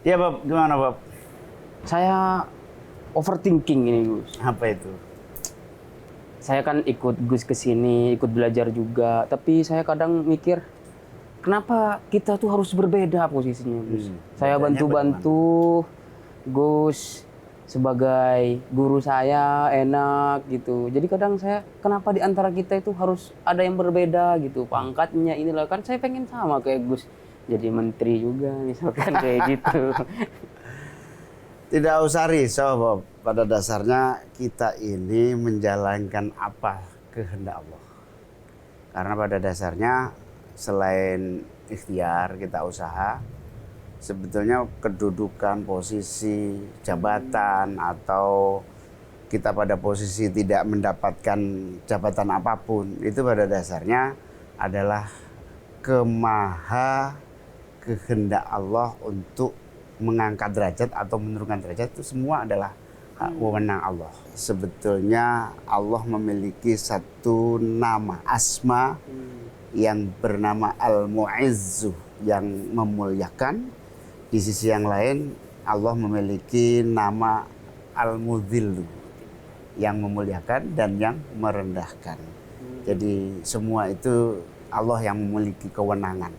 Iya Bob, gimana Bob? Saya overthinking ini Gus. Apa itu? Saya kan ikut Gus ke sini, ikut belajar juga. Tapi saya kadang mikir, kenapa kita tuh harus berbeda posisinya Gus? Saya bedanya bantu-bantu Gus sebagai guru saya, enak gitu. Jadi kadang saya, kenapa di antara kita itu harus ada yang berbeda gitu. Pangkatnya inilah, kan saya pengen sama kayak Gus. Jadi menteri juga misalkan kayak gitu. Tidak usah risau Bob. Pada dasarnya kita ini menjalankan apa kehendak Allah. Karena pada dasarnya selain ikhtiar kita usaha, sebetulnya kedudukan, posisi, jabatan, atau kita pada posisi tidak mendapatkan jabatan apapun, itu pada dasarnya adalah kemaha kehendak Allah untuk mengangkat derajat atau menurunkan derajat. Itu semua adalah hak wewenang Allah. Sebetulnya Allah memiliki satu nama, asma yang bernama Al-Mu'izzu, yang memuliakan. Di sisi yang lain Allah memiliki nama Al-Mudhillu, yang memuliakan dan yang merendahkan. Jadi semua itu Allah yang memiliki kewenangan.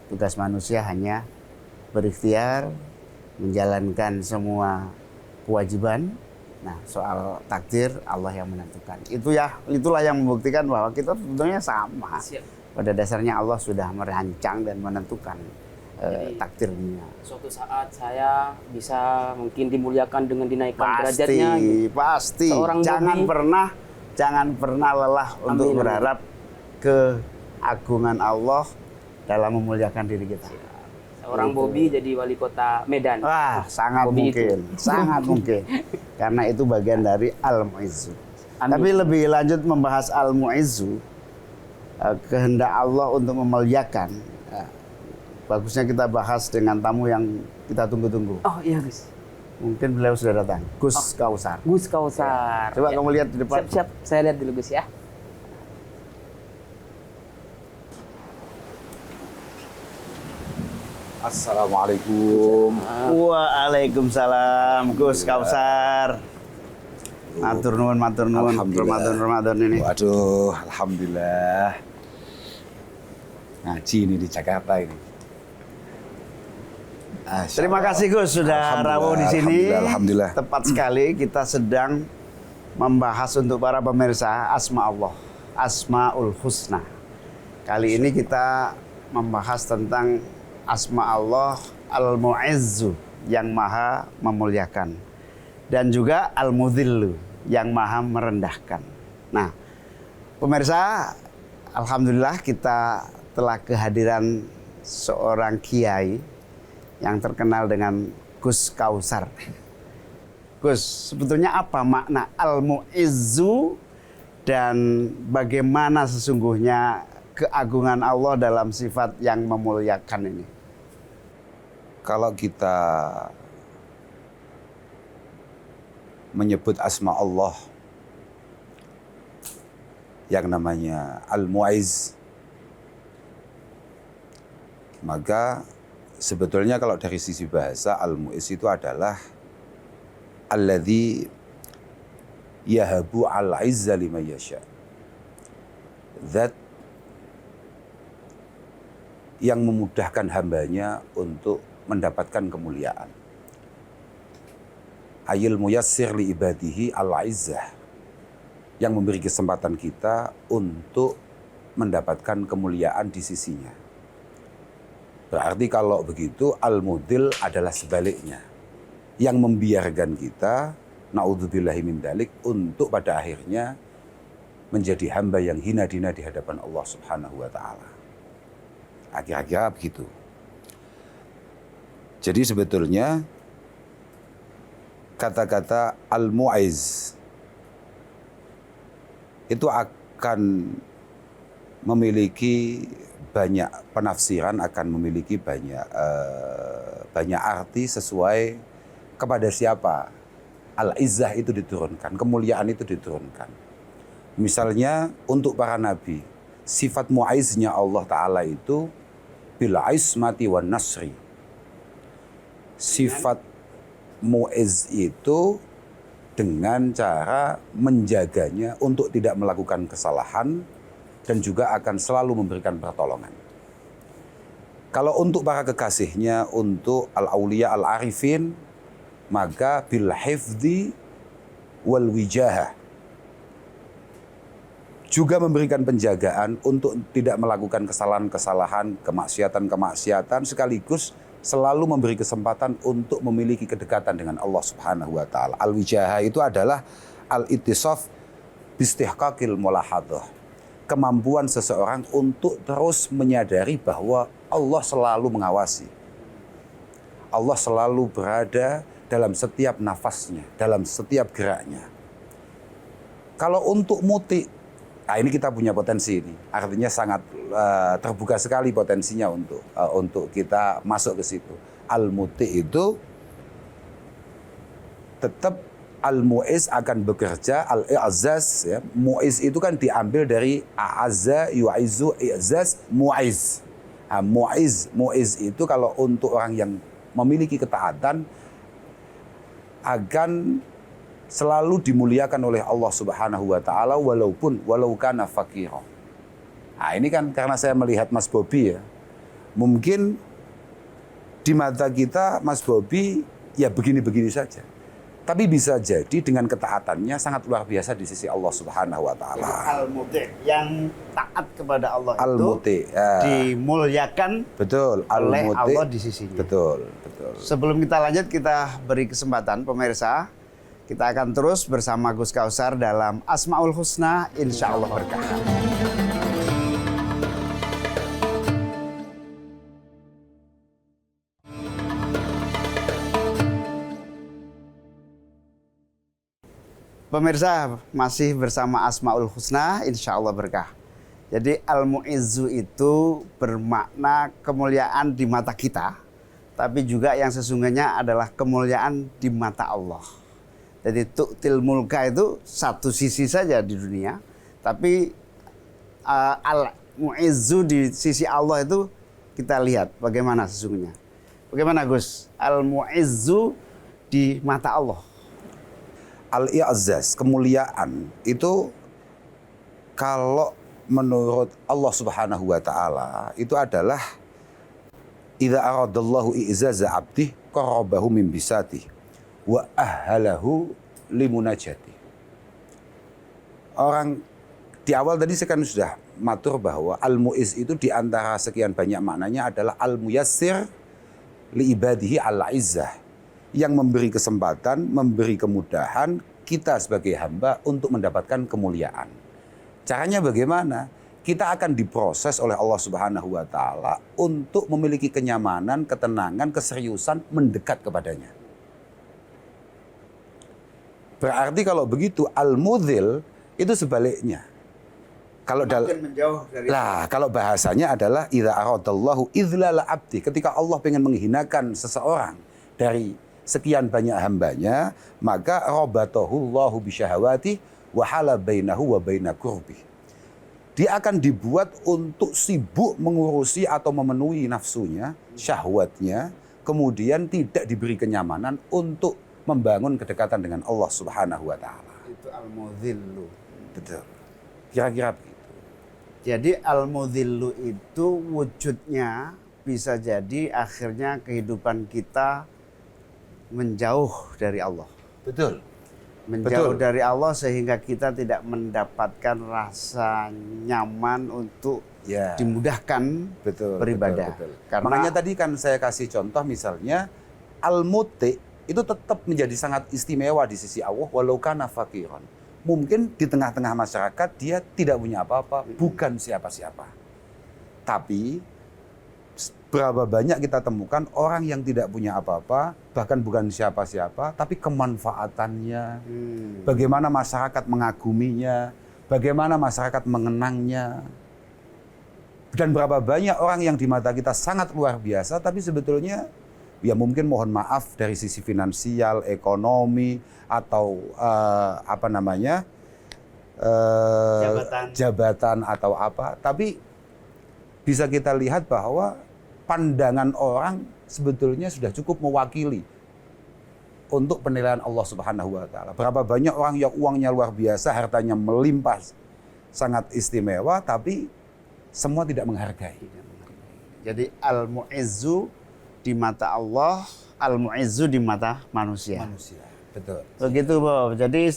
Tugas manusia hanya berikhtiar, menjalankan semua kewajiban. Nah, soal takdir Allah yang menentukan. Itulah yang membuktikan bahwa kita sebetulnya sama. Pada dasarnya Allah sudah merancang dan menentukan takdirnya. Suatu saat saya bisa mungkin dimuliakan dengan dinaikkan derajatnya. Pasti. Seorang Jangan pernah lelah untuk berharap keagungan Allah dalam memuliakan diri kita. Seorang Bobby jadi wali kota Medan. Wah, sangat mungkin. Sangat mungkin. Karena itu bagian dari Al-Mu'izzu. Tapi lebih lanjut membahas Al-Mu'izzu, kehendak Allah untuk memuliakan. Bagusnya kita bahas dengan tamu yang kita tunggu-tunggu. Oh iya Gus. Mungkin beliau sudah datang. Gus Kausar. Gus Kausar. Coba kamu lihat di depan. Siap-siap, saya lihat dulu Gus ya. Assalamualaikum. Waalaikumsalam, Gus Kausar. Matur nuwun, Ramadan ini. Waduh, alhamdulillah. Ngaji ini di Jakarta ini. Terima kasih Gus sudah rawuh di sini. Alhamdulillah. Tepat sekali kita sedang membahas untuk para pemirsa Asma Allah, Asmaul Husna. Kali ini kita membahas tentang Asma Allah Al-Mu'izzu, yang maha memuliakan, dan juga Al-Mudhillu, yang maha merendahkan. Nah, pemirsa, alhamdulillah kita telah kehadiran seorang kiai yang terkenal dengan Gus Kausar. Gus, sebetulnya apa makna Al-Mu'izzu dan bagaimana sesungguhnya keagungan Allah dalam sifat yang memuliakan ini? Kalau kita menyebut asma Allah yang namanya Al-Mu'izz, maka sebetulnya kalau dari sisi bahasa Al-Mu'izz itu adalah alladzi yahabu al-izza liman yasha. Zat yang memudahkan hambanya untuk mendapatkan kemuliaan. Ayil muyassir li ibadihi al-izzah, yang memberi kesempatan kita untuk mendapatkan kemuliaan di sisinya. Berarti kalau begitu al-mudhil adalah sebaliknya, yang membiarkan kita, naudzubillahi min dzalik, untuk pada akhirnya menjadi hamba yang hina dina di hadapan Allah Subhanahu wa taala. Kira-kira begitu. Jadi sebetulnya kata-kata Al-Mu'izz itu akan memiliki banyak penafsiran, akan memiliki banyak arti sesuai kepada siapa Al-Izzah itu diturunkan, kemuliaan itu diturunkan. Misalnya untuk para nabi, sifat mu'aiznya Allah Ta'ala itu bil ismati wan nasri. sifat mu'izz itu dengan cara menjaganya untuk tidak melakukan kesalahan dan juga akan selalu memberikan pertolongan. Kalau untuk para kekasihnya, untuk al-auliya al-arifin, maka bil hifdzi wal wijahah, juga memberikan penjagaan untuk tidak melakukan kesalahan-kesalahan, kemaksiatan-kemaksiatan, sekaligus selalu memberi kesempatan untuk memiliki kedekatan dengan Allah Subhanahu wa taala. Al-wijahah itu adalah al-ittisaf bistihqaqil mulahadzah. Kemampuan seseorang untuk terus menyadari bahwa Allah selalu mengawasi. Allah selalu berada dalam setiap nafasnya, dalam setiap geraknya. Kalau untuk muti, nah ini kita punya potensi ini. Artinya sangat terbuka sekali potensinya untuk kita masuk ke situ. Al-muti itu tetap al-mu'iz akan bekerja, al-i'zaz ya. Mu'iz itu kan diambil dari a'azza yu'izu i'zaz mu'iz. Nah, mu'iz itu kalau untuk orang yang memiliki ketaatan akan selalu dimuliakan oleh Allah Subhanahu wa taala walau kana faqira. Nah, ini kan karena saya melihat Mas Bobi ya. Mungkin di mata kita Mas Bobi ya begini-begini saja. Tapi bisa jadi dengan ketaatannya sangat luar biasa di sisi Allah Subhanahu wa taala. Al-muti, yang taat kepada Allah Al-muti, itu ya. dimuliakan Betul, oleh al-muti. Allah di sisinya. Betul. Sebelum kita lanjut, kita beri kesempatan pemirsa. Kita akan terus bersama Gus Kausar dalam Asmaul Husna, insya Allah berkah. Pemirsa, masih bersama Asmaul Husna, insya Allah berkah. Jadi Al-Mu'izzu itu bermakna kemuliaan di mata kita, tapi juga yang sesungguhnya adalah kemuliaan di mata Allah. Jadi tu'til mulka itu satu sisi saja di dunia, tapi Al-Mu'izzu di sisi Allah itu kita lihat bagaimana sesungguhnya. Bagaimana Gus? Al-Mu'izzu di mata Allah. Al-i'zaz, kemuliaan itu kalau menurut Allah Subhanahu wa taala itu adalah idza aradallahu i'zaza 'abdi qarabahu min bisati wa ahhalahu limunajati. Orang di awal tadi saya kan sudah matur bahwa al-mu'iz itu di antara sekian banyak maknanya adalah al-muyassir li ibadihi al-izzah, yang memberi kesempatan, memberi kemudahan kita sebagai hamba untuk mendapatkan kemuliaan. Caranya bagaimana? Kita akan diproses oleh Allah Subhanahu wa taala untuk memiliki kenyamanan, ketenangan, keseriusan mendekat kepadanya. Berarti kalau begitu al-mudhil itu sebaliknya. Kalau kalau bahasanya adalah idza aradallahu idlala abdi, ketika Allah ingin menghinakan seseorang dari sekian banyak hambanya, maka rabatahu Allahu bisyahawati wa hala bainahu wa baina kurbi. Dia akan dibuat untuk sibuk mengurusi atau memenuhi nafsunya, syahwatnya, kemudian tidak diberi kenyamanan untuk membangun kedekatan dengan Allah Subhanahu wa taala. Itu al-mudhillu. Betul. Kira-kira begitu. Jadi al-mudhillu itu wujudnya bisa jadi akhirnya kehidupan kita menjauh dari Allah. Betul. Menjauh Betul. dari Allah sehingga kita tidak mendapatkan rasa nyaman untuk dimudahkan beribadah. Betul. Karena makanya tadi kan saya kasih contoh misalnya al-muti itu tetap menjadi sangat istimewa di sisi Allah walau kana faqiran. Mungkin di tengah-tengah masyarakat dia tidak punya apa-apa, bukan siapa-siapa. Tapi berapa banyak kita temukan orang yang tidak punya apa-apa, bahkan bukan siapa-siapa, tapi kemanfaatannya, bagaimana masyarakat mengaguminya, bagaimana masyarakat mengenangnya. Dan berapa banyak orang yang di mata kita sangat luar biasa, tapi sebetulnya ya mungkin mohon maaf dari sisi finansial, ekonomi, atau jabatan atau apa. Tapi bisa kita lihat bahwa pandangan orang sebetulnya sudah cukup mewakili untuk penilaian Allah Subhanahu wa taala. Berapa banyak orang yang uangnya luar biasa, hartanya melimpah, sangat istimewa, tapi semua tidak menghargai. Jadi al-mu'izzu di mata Allah, al-mu'izzu di mata manusia. Betul. Begitu, Bob. Jadi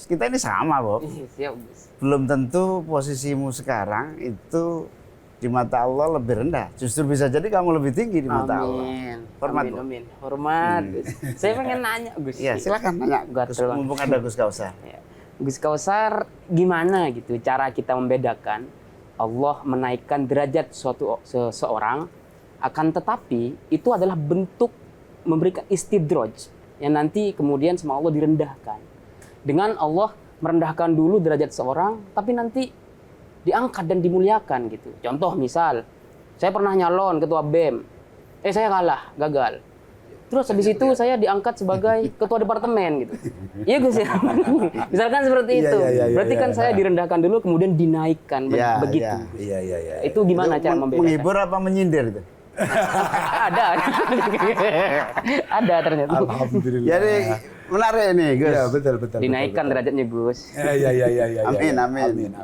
kita ini sama, Bob. Siap, Gus. Belum tentu posisimu sekarang itu di mata Allah lebih rendah. Justru bisa jadi kamu lebih tinggi di mata Allah. Hormat, Amin, Bob. amin. Hormat, Gus. Saya pengen nanya, Gus. Iya, silakan nanya. Gus, Gatel. mumpung ada Gus Kausar. Ya. Gus Kausar, gimana gitu cara kita membedakan Allah menaikkan derajat seseorang, akan tetapi itu adalah bentuk memberikan istidraj yang nanti kemudian sama Allah direndahkan. Dengan Allah merendahkan dulu derajat seorang, tapi nanti diangkat dan dimuliakan gitu. Contoh misal, saya pernah nyalon ketua BEM, saya kalah, gagal. Terus habis itu saya diangkat sebagai ketua departemen gitu. Iya Gus ya. Misalkan seperti itu. Berarti kan saya direndahkan dulu kemudian dinaikkan begitu. Iya. Itu gimana cara membedakan? Menghibur apa menyindir itu? Ada. Ada ternyata. Alhamdulillah. Jadi menarik ini, Gus. Iya, betul. Dinaikkan derajatnya Gus. Iya. Amin.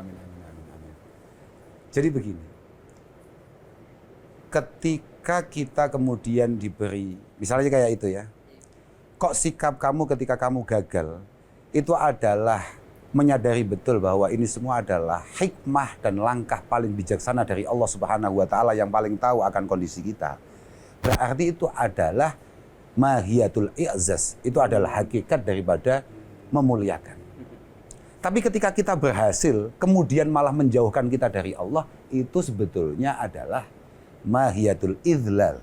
Jadi begini. Ketika kita kemudian diberi, misalnya kayak itu ya. Kok sikap kamu ketika kamu gagal itu adalah menyadari betul bahwa ini semua adalah hikmah dan langkah paling bijaksana dari Allah Subhanahu wa taala yang paling tahu akan kondisi kita. Berarti itu adalah mahiyatul i'zaz, itu adalah hakikat daripada memuliakan. Tapi ketika kita berhasil kemudian malah menjauhkan kita dari Allah, itu sebetulnya adalah mahiyatul idlal.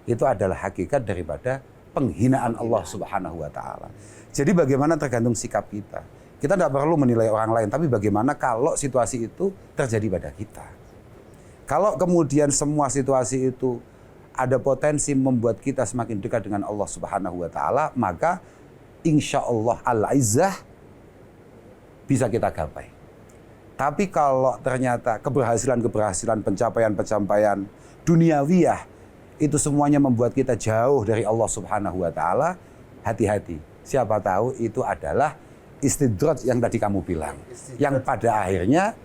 Itu adalah hakikat daripada penghinaan Allah Subhanahu wa taala. Jadi bagaimana tergantung sikap kita. Kita tidak perlu menilai orang lain, tapi bagaimana kalau situasi itu terjadi pada kita. Kalau kemudian semua situasi itu ada potensi membuat kita semakin dekat dengan Allah Subhanahu wa taala, maka insya Allah al-izzah bisa kita gapai. Tapi kalau ternyata keberhasilan-keberhasilan, pencapaian-pencapaian duniawiyah itu semuanya membuat kita jauh dari Allah Subhanahu wa taala, hati-hati. Siapa tahu itu adalah istidraj yang tadi kamu bilang. Yang pada akhirnya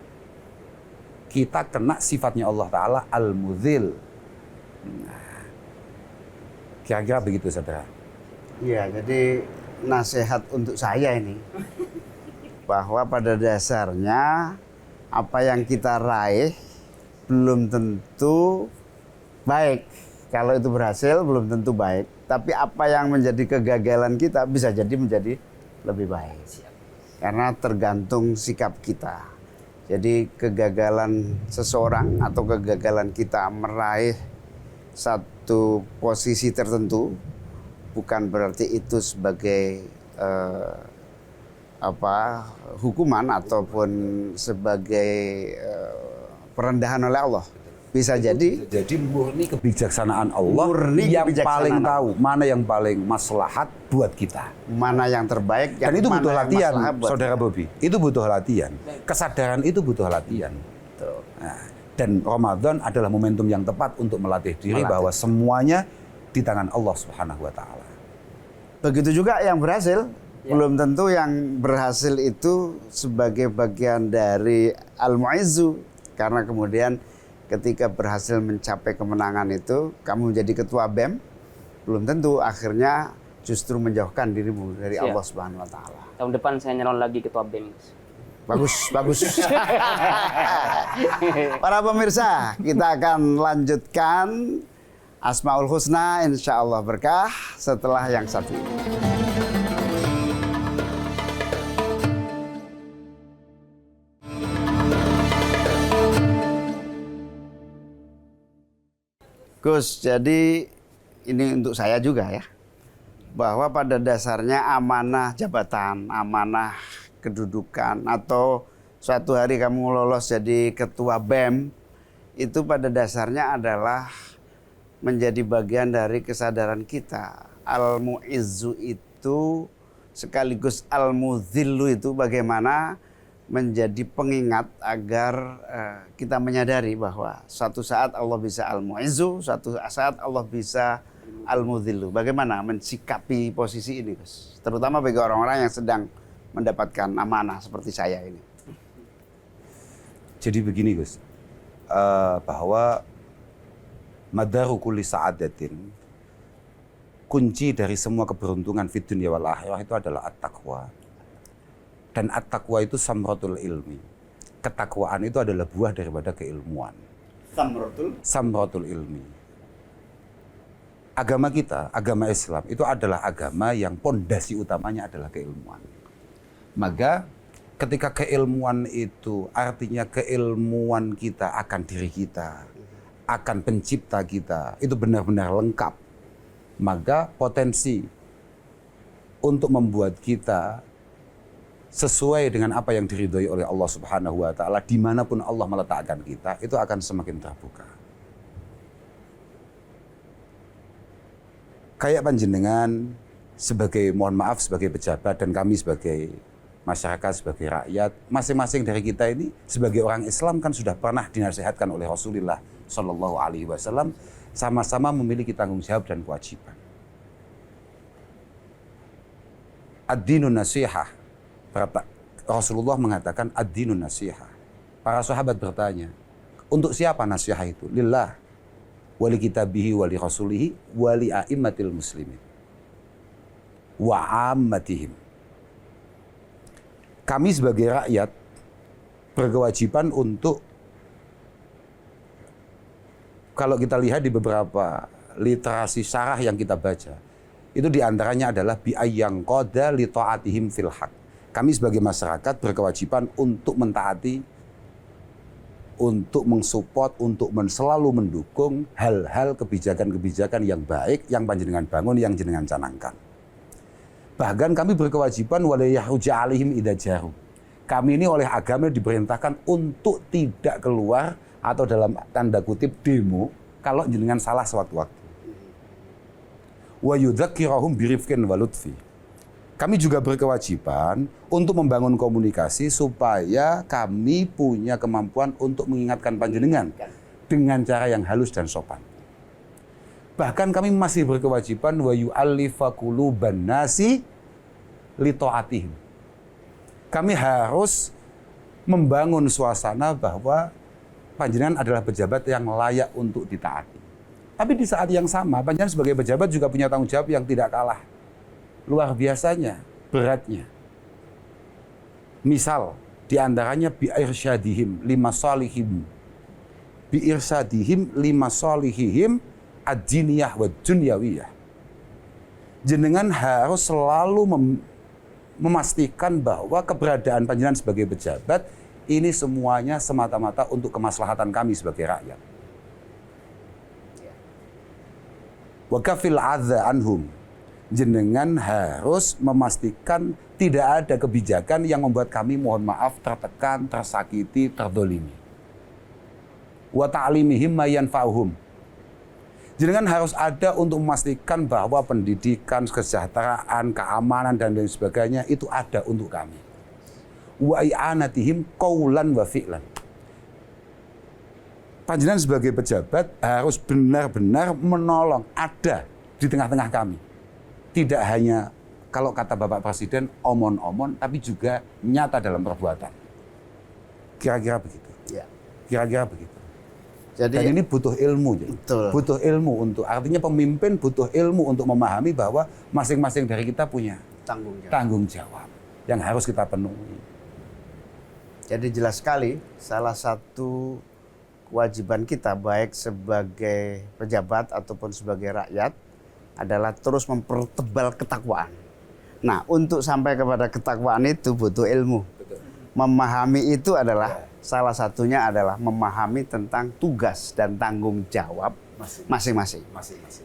kita kena sifatnya Allah Ta'ala al-mudhil. Nah, kira-kira begitu, saudara. Iya, jadi nasihat untuk saya ini. Bahwa pada dasarnya apa yang kita raih belum tentu baik. Kalau itu berhasil belum tentu baik. Tapi apa yang menjadi kegagalan kita bisa jadi menjadi lebih baik. Karena tergantung sikap kita. Jadi kegagalan seseorang atau kegagalan kita meraih satu posisi tertentu bukan berarti itu sebagai hukuman ataupun sebagai perendahan oleh Allah. Bisa jadi murni kebijaksanaan Allah yang paling tahu mana yang paling maslahat buat kita, mana yang terbaik, dan itu butuh latihan, saudara kita. Bobi. Itu butuh latihan. Kesadaran itu butuh latihan. Nah, dan Ramadan adalah momentum yang tepat untuk melatih diri bahwa semuanya di tangan Allah Subhanahu wa taala. Begitu juga yang berhasil. Belum tentu yang berhasil itu sebagai bagian dari al-mu'izzu, karena kemudian ketika berhasil mencapai kemenangan itu, kamu menjadi ketua BEM, belum tentu akhirnya justru menjauhkan dirimu dari Allah Subhanahu wa taala. Tahun depan saya nyalon lagi ketua BEM. Bagus. Para pemirsa, kita akan lanjutkan Asmaul Husna, insya Allah berkah setelah yang satu ini. Gus, jadi ini untuk saya juga ya, bahwa pada dasarnya amanah jabatan, amanah kedudukan, atau suatu hari kamu lolos jadi ketua BEM, itu pada dasarnya adalah menjadi bagian dari kesadaran kita. Al-mu'izzu itu sekaligus al-mudhillu itu bagaimana menjadi pengingat agar kita menyadari bahwa suatu saat Allah bisa al-mu'izzu, suatu saat Allah bisa al-mudhillu. Bagaimana mensikapi posisi ini, Gus? Terutama bagi orang-orang yang sedang mendapatkan amanah seperti saya ini. Jadi begini Gus, bahwa madaru kulli sa'adatin, kunci dari semua keberuntungan fid dunya wal akhirah itu adalah at-taqwa. Dan at-taqwa itu samratul ilmi. Ketakwaan itu adalah buah daripada keilmuan. Samratul ilmi. Agama kita, agama Islam itu adalah agama yang pondasi utamanya adalah keilmuan. Maka ketika keilmuan itu artinya keilmuan kita akan diri kita, akan pencipta kita, itu benar-benar lengkap. Maka potensi untuk membuat kita sesuai dengan apa yang diridhoi oleh Allah Subhanahu wa taala dimanapun Allah meletakkan kita, itu akan semakin terbuka. Kayak panjenengan sebagai, mohon maaf, sebagai pejabat dan kami sebagai masyarakat, sebagai rakyat, masing-masing dari kita ini sebagai orang Islam kan sudah pernah dinasihatkan oleh Rasulullah Shallallahu Alaihi Wasallam, sama-sama memiliki tanggung jawab dan kewajiban. Ad-dinun nasihah. Rasulullah mengatakan ad-dinun nasihah. Para sahabat bertanya, untuk siapa nasihat itu? Lillah, wali kitabihi, wali rasulihi, wali a'immatil muslimin, wa ammatihim. Kami sebagai rakyat berkewajiban untuk, kalau kita lihat di beberapa literasi syarah yang kita baca, itu diantaranya adalah bi'ayyang qada li ta'atihim fil haq. Kami sebagai masyarakat berkewajiban untuk mentaati, untuk mensupport, untuk selalu mendukung hal-hal kebijakan-kebijakan yang baik yang panjenengan bangun, yang jenengan canangkan. Bahkan kami berkewajiban walayahuja alaihim idza jaru. Kami ini oleh agama diperintahkan untuk tidak keluar atau dalam tanda kutip demo kalau jenengan salah sewaktu-waktu. Wa yudzakirahum birifqin wa lutfi. Kami juga berkewajiban untuk membangun komunikasi supaya kami punya kemampuan untuk mengingatkan panjenengan dengan cara yang halus dan sopan. Bahkan kami masih berkewajiban wa yu'allifa quluban nasi li ta'atihim. Kami harus membangun suasana bahwa panjenengan adalah pejabat yang layak untuk ditaati. Tapi di saat yang sama, panjenengan sebagai pejabat juga punya tanggung jawab yang tidak kalah luar biasanya, beratnya. Misal, diantaranya bi'irsyadihim lima salihim. Bi'irsyadihim lima salihihim ad-diniyah wa dunyawiyah. Jenengan harus selalu memastikan bahwa keberadaan panjenengan sebagai pejabat ini semuanya semata-mata untuk kemaslahatan kami sebagai rakyat. Wa kafil adza anhum. Jenengan harus memastikan tidak ada kebijakan yang membuat kami, mohon maaf, tertekan, tersakiti, terdolimi. Wa ta'limihim ma yanfa'uhum. Jenengan harus ada untuk memastikan bahwa pendidikan, kesejahteraan, keamanan dan lain sebagainya itu ada untuk kami. Wa i'anatihim qaulan wa fi'lan. Panjenengan sebagai pejabat harus benar-benar menolong, ada di tengah-tengah kami. Tidak hanya kalau kata Bapak Presiden omon-omon, tapi juga nyata dalam perbuatan. Kira-kira begitu. Ya. Kira-kira begitu. Jadi, dan ini butuh ilmu. Betul. Butuh ilmu untuk, artinya pemimpin butuh ilmu untuk memahami bahwa masing-masing dari kita punya tanggung jawab yang harus kita penuhi. Jadi jelas sekali salah satu kewajiban kita baik sebagai pejabat ataupun sebagai rakyat adalah terus mempertebal ketakwaan. Nah, untuk sampai kepada ketakwaan itu butuh ilmu. Betul. Memahami itu adalah salah satunya adalah memahami tentang tugas dan tanggung jawab masing-masing.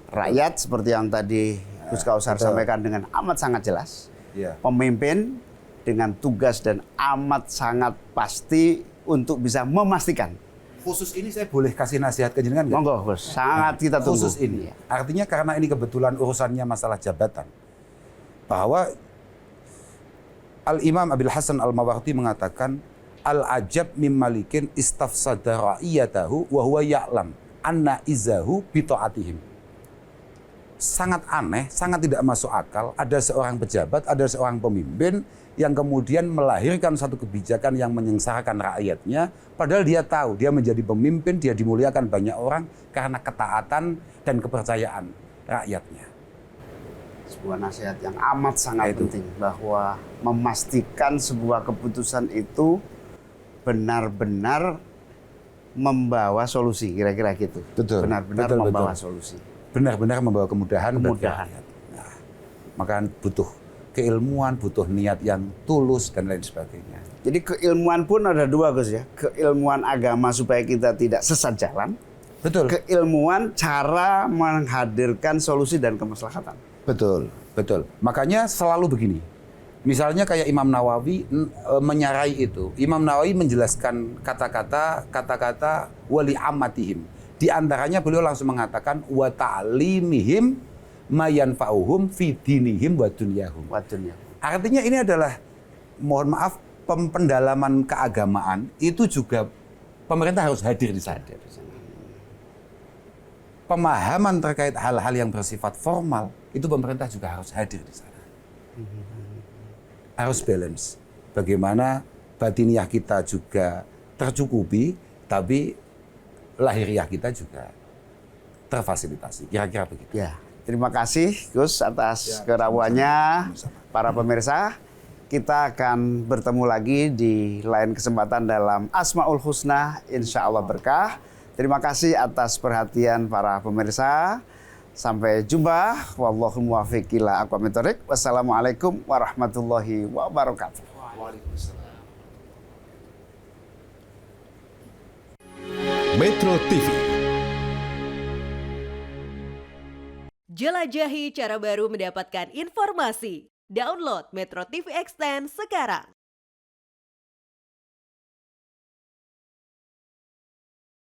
Rakyat seperti yang tadi Gus Kausar sampaikan dengan amat sangat jelas. Ya. Pemimpin dengan tugas dan amat sangat pasti untuk bisa memastikan. Khusus ini saya boleh kasih nasihat ke jenengan nggak? Monggo, Gus. Sangat kita tunggu. Khusus ini. Artinya karena ini kebetulan urusannya masalah jabatan. Bahwa Al-Imam Abil Hasan Al-Mawardi mengatakan al-ajab mim malikin istafsada ra'iyatahu wa huwa ya'lam anna izahu bi ta'atihim. sangat aneh, sangat tidak masuk akal. Ada seorang pejabat, ada seorang pemimpin yang kemudian melahirkan satu kebijakan yang menyengsarakan rakyatnya, padahal dia tahu dia menjadi pemimpin, dia dimuliakan banyak orang karena ketaatan dan kepercayaan rakyatnya. Sebuah nasihat yang amat sangat penting, bahwa memastikan sebuah keputusan itu benar-benar membawa solusi, kira-kira gitu. Betul. Benar-benar Betul, membawa betul. solusi. Benar-benar membawa kemudahan. Kemudahan. Nah, maka butuh keilmuan, butuh niat yang tulus dan lain sebagainya. Jadi keilmuan pun ada dua, Gus ya. Keilmuan agama supaya kita tidak sesat jalan. Betul. Keilmuan cara menghadirkan solusi dan kemaslahatan. Betul, betul. Makanya selalu begini. Misalnya kayak Imam Nawawi menyarai itu. Imam Nawawi menjelaskan kata-kata wali ammatihim. Di antaranya beliau langsung mengatakan wa ta'limihim ma yanfa'uhum fi dinihim wa dunyahum. Wadunya. Artinya ini adalah, mohon maaf, pendalaman keagamaan itu juga pemerintah harus hadir di sana. Pemahaman terkait hal-hal yang bersifat formal itu pemerintah juga harus hadir di sana. Harus balance. Bagaimana batiniah kita juga tercukupi, tapi lahiriah kita juga terfasilitasi. Kira-kira begitu. Ya, terima kasih Gus atas kerawannya. Para pemirsa, kita akan bertemu lagi di lain kesempatan dalam Asmaul Husna, insya Allah berkah. Terima kasih atas perhatian para pemirsa. Sampai jumpa. Wallahu muwaffiq ila aqwamit thoriq. Wassalamualaikum warahmatullahi wabarakatuh. Metro TV. Jelajahi cara baru mendapatkan informasi. Download Metro TV Extend sekarang.